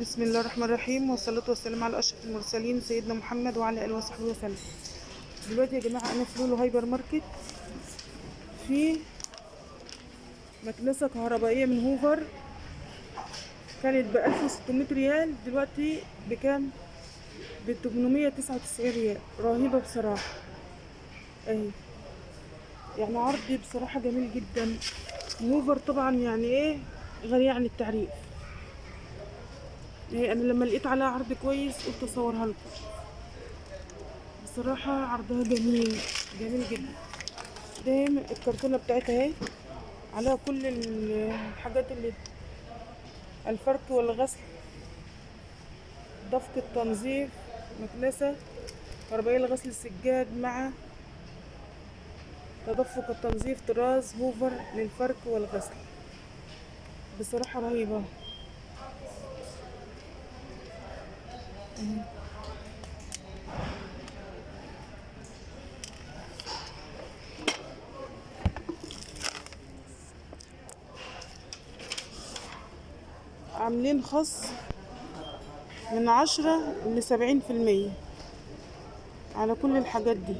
بسم الله الرحمن الرحيم، والصلاة والسلام على أشرف المرسلين سيدنا محمد وعلى آله وصحبه وسلم. دلوقتي يا جماعة أنا في لولو هايبر ماركت، في مكنسة كهربائية من هوفر. كانت ب1600 ريال، دلوقتي بكام؟ ب899 ريال. رهيبة بصراحة اهي، يعني عرض بصراحة جميل جدا. هوفر طبعا يعني ايه، غنية عن التعريف. ايه، انا لما لقيت عليها عرض كويس قلت اصورها لكم. بصراحة عرضها جميل، جميل جدا. ده الكرتونة بتاعتها اهي، عليها كل الحاجات اللي الفرك والغسل، دفق التنظيف، مكنسة كهربائية لغسل السجاد مع تدفق التنظيف، طراز هوفر للفرك والغسل. بصراحة رهيبة. عاملين خصم من 10 ل70% على كل الحاجات دي.